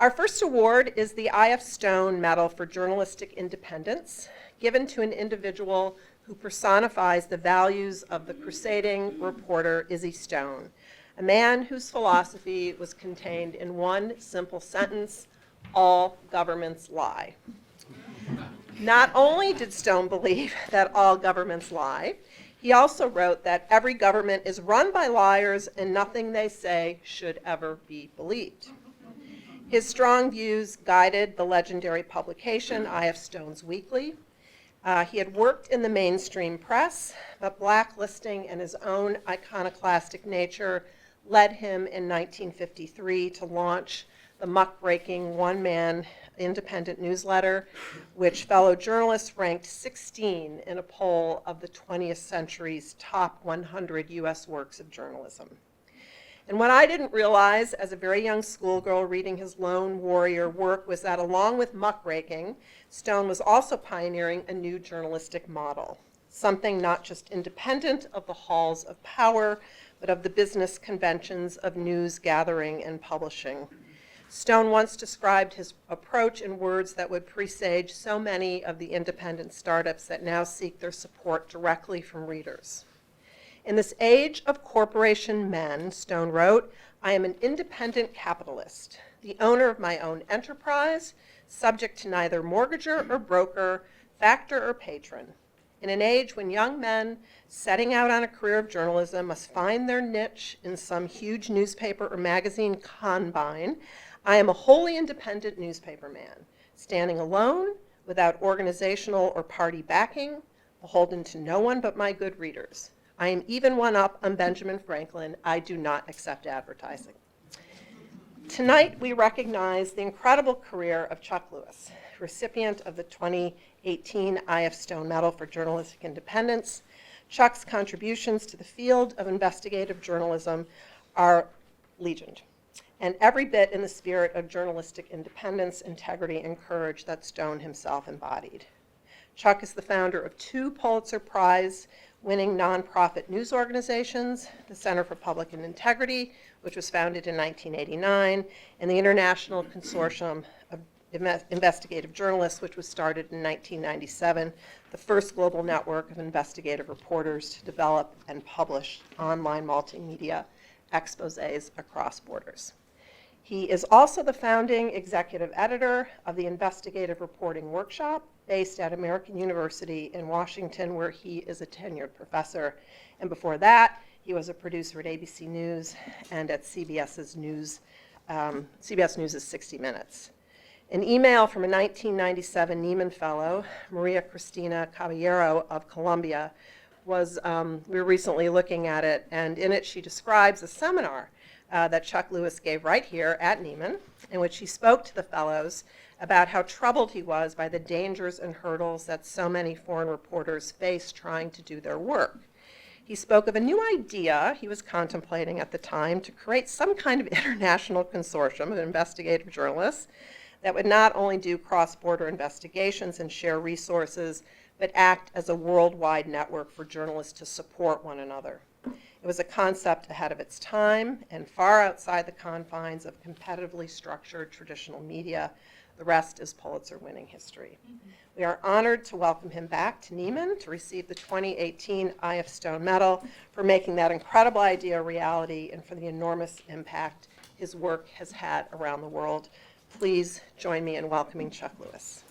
Our first award is the I.F. Stone Medal for Journalistic Independence, given to an individual who personifies the values of the crusading reporter Izzy Stone, a man whose philosophy was contained in one simple sentence: all governments lie. Not only did Stone believe that all governments lie, he also wrote that every government is run by liars and nothing they say should ever be believed. His strong views guided the legendary publication I.F. Stone's Weekly. He had worked in the mainstream press, but blacklisting and his own iconoclastic nature led him in 1953 to launch the muckraking one-man independent newsletter, which fellow journalists ranked 16 in a poll of the 20th century's top 100 U.S. works of journalism. And what I didn't realize as a very young schoolgirl reading his lone warrior work was that along with muckraking, Stone was also pioneering a new journalistic model, something not just independent of the halls of power, but of the business conventions of news gathering and publishing. Stone once described his approach in words that would presage so many of the independent startups that now seek their support directly from readers. In this age of corporation men, Stone wrote, I am an independent capitalist, the owner of my own enterprise, subject to neither mortgager or broker, factor or patron. In an age when young men setting out on a career of journalism must find their niche in some huge newspaper or magazine combine, I am a wholly independent newspaper man, standing alone, without organizational or party backing, beholden to no one but my good readers. I am even one up on Benjamin Franklin. I do not accept advertising. Tonight, we recognize the incredible career of Chuck Lewis, recipient of the 2018 I.F. Stone Medal for Journalistic Independence. Chuck's contributions to the field of investigative journalism are legend, and every bit in the spirit of journalistic independence, integrity, and courage that Stone himself embodied. Chuck is the founder of two Pulitzer Prize-winning nonprofit news organizations, the Center for Public Integrity, which was founded in 1989, and the International Consortium of Investigative Journalists, which was started in 1997, the first global network of investigative reporters to develop and publish online multimedia exposés across borders. He is also the founding executive editor of the Investigative Reporting Workshop, based at American University in Washington, where he is a tenured professor. And before that, he was a producer at ABC News and at CBS News' 60 Minutes. An email from a 1997 Nieman Fellow, Maria Cristina Caballero of Colombia, was, we were recently looking at it, and in it she describes a seminar that Chuck Lewis gave right here at Nieman, in which he spoke to the fellows about how troubled he was by the dangers and hurdles that so many foreign reporters face trying to do their work. He spoke of a new idea he was contemplating at the time to create some kind of international consortium of investigative journalists that would not only do cross-border investigations and share resources, but act as a worldwide network for journalists to support one another. It was a concept ahead of its time and far outside the confines of competitively structured traditional media. The rest is Pulitzer-winning history. We are honored to welcome him back to Nieman to receive the 2018 I.F. Stone Medal for making that incredible idea a reality and for the enormous impact his work has had around the world. Please join me in welcoming Chuck Lewis.